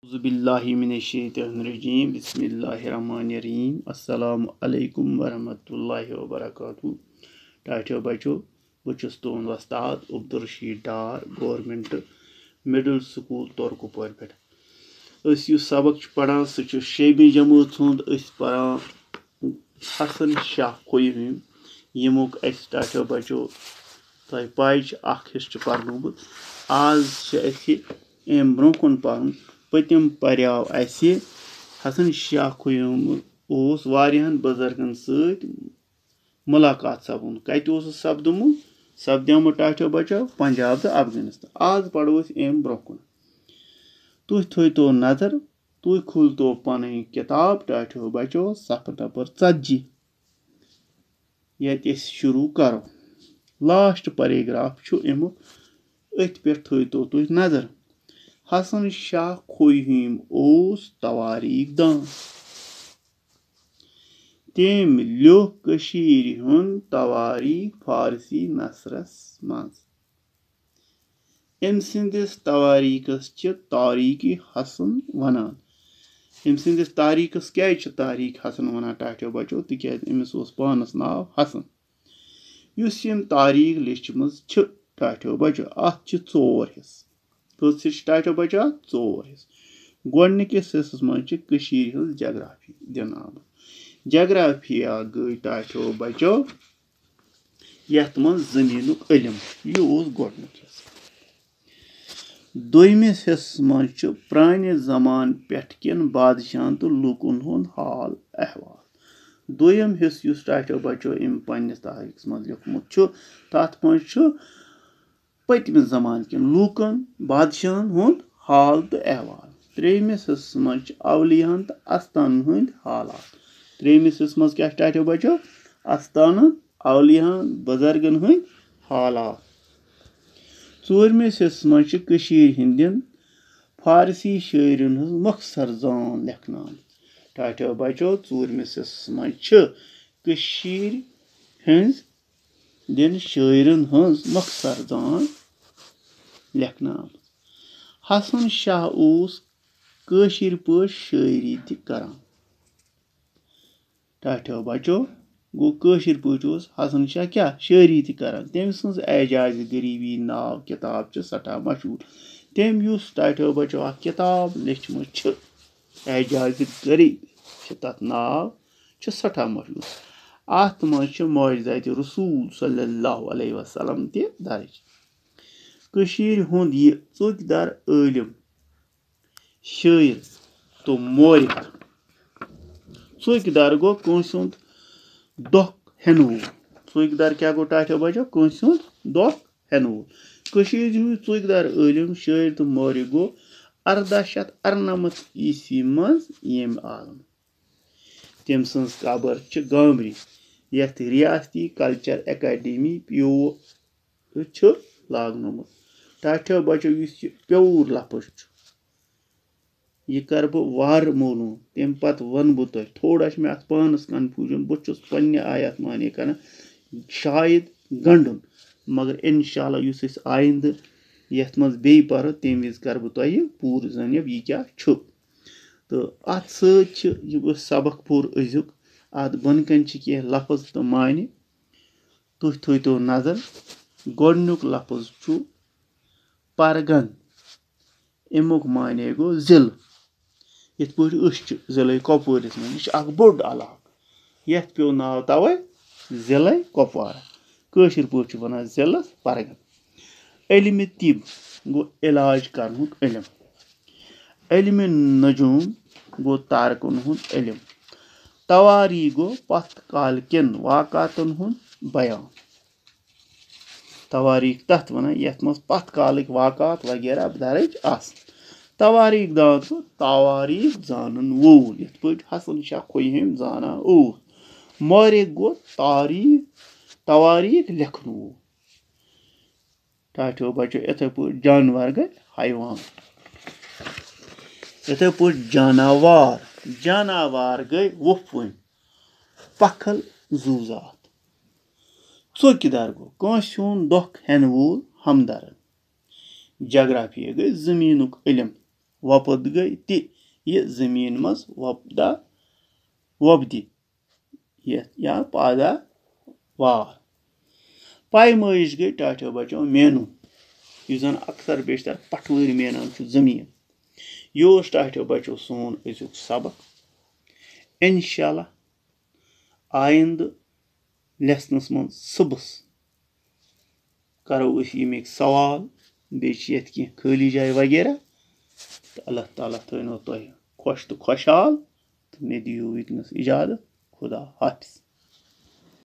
Auzubillahiminashaitanirrajim. Bismillahirrahmanirrahim. Assalamu alaikum warahmatullahi wabarakatuh. Tacho bacho, bachus tuhund Wastad Abdurrashid Dar, Government Middle School Torkupur pet. Us yus sabak paran su chu 6वीं जमात hund us paran Hasan Shah Khoyim yimuk as tacho bacho tai paich akh his chu parnumut az che esi bronkun pan पतिम पर्याव ऐसे हसन शाह खुयम ओस वारियान बुजुर्गन सत मुलाकात सपन कत ओस सपदमुत सपद्यामुत टाठो बचो पंजाब तो अफगानिस्तान आज पढ़ो एम ब्रोकुन तुह थो नजर तुह खुलतो पन किताब टाठो बचो सफर नंबर 40 ये शुरू करो लास्ट पैराग्राफ अमुक अथ पे थो तुह नजर हसन शाह खोहिम ओस तवारीख दान तेम लियोह कशीर हुन तवारीख फारसी नसरस मज एम सिंदिस तवारीखस च तारीख हसन वनान एम सिंदिस तारीखस क्या तारीख हसन वनान टाठो बचो तिक्याज अमिस ओस पानस नाव हसन युस यम तारीख लिचमज छ टाठो बचो अथ छ 4 हिस्स कस टाठो बचा 4 हिस्स गोडनिकिस हिस्सस मज हज जग्राफी दिन आम जग्राफिया गई टाठो बचो यथ मज जमीनुक इल्म यह गोडनिक हिस्स दोयमिस हिस्सस मज प्राने जमान पेठ किन बादशाहन तो लुकन हुंद हाल अहवाल दोयम हिस्स युस टाठो बचो इम पन्निस तारीखस मज लिखमुत तथ मज पतम जमान किन लूकन बादशाहन हुंद हाल तो अहवाल त्रेमिस हिस्स मज अवलियान तो आस्थान हुंद हालात त्रेमिस हिस्स मज क्या टाठो बचो आस्थान अवलियान बुजुर्गन हुंद हालात चोरमिस हिस्स मज हिंदन फारसी शायरन हज मख्सर जान लेखना टाठो बचो चोरमिस हिस्स मज दिन शायरन हज मख्सर जान लेखना हसन शाह ओस कशीर पट शायरी तरान टाठो बचो गो कशीर पट हसन शाह क्या शायरी तरान तम सज एजाज गरीबी नाव किताब सठा मशहूर तम युस टाठो बचो अ किताब लिचमुत एजाज गरीबी तथ नाव सठा मशहूर अत मज मौजदात रसूल सल्लल्लाहु अलैहि वसल्लम ते दर्ज कशीर हुंद यह चौकीदार आलिम शायर तो मोरिक चौकीदार गो कंस दोख हेन वोल चौकीदार क्या गो टाठो बचो कंस दोख हेन वोल कशीर हुंद चौकीदार आलिम शायर तो मोरिक गो 1898 ईस्वी मज यम आलम तम सज कबर गामरी यथ रियासती कल्चर एकेडमी प्योर लागनमुत टाठो बचो प्योर लफ्ज यह कर बह वार मोलूम तम पत वन बह तुह थोड़ा मे अत पानस कन्फ्यूजन बहुत पन्ने आयत माने कर शायद गंडुन मगर इंशाल्लाह युस आइंद यथ मज बे पर तम विज कर बह तुह पूर जानब यह क्या तो अत सह सबक पूर अजुक अत बन कन कह लफ्ज तो माने तुह थो नजर गोडनुक लफ्ज परगन अमुक माने गो जिल यथ पे जिले कपवारिस मज यह बोड़ इलाक यथ पे नाव तवे जिले कपवारा कशीर पे वन जिलस परगन इल्म तिब गो इलाज करनुक इल्म इल्म नजूम गो तारकन हुंद इल्म तवारी गो पथ काल किन वाकातन हुंद बयान तवारीख तथ वन यथ मज पथ कालिक वाकात वगैरह दर्ज आस तवारीख दान गो तवारीख जानन वोल यथ पे हसन शाह खोहिम जाना ओस मोरिक गो तवारीख लिखन वोल टाठो बचो इथे पे जानवर गए हैवान इथे पे जानवर गए वुफन पखल जूजात चौकीदार गो कंस हुंद दोख हेन वोल हमदर्द जग्राफिया गई जमीनुक इल्म वपद गई ति यह जमीन मज वपद या पैदावार पैमाइश गई टाठो बचो मेनू यह जन अक्सर बेशतर पटवर मेनान जमीन यह टाठो बचो सोन अजुक सबक इंशाल्लाह आइंद लेसनस मन सुबस करो यमिक सवाल बे खाली जाए वगैरह तो अल्लाह ताला थो तुह खुश तो खुशहाल तो मे दियो वनस इजाजत खुदा हाफिज।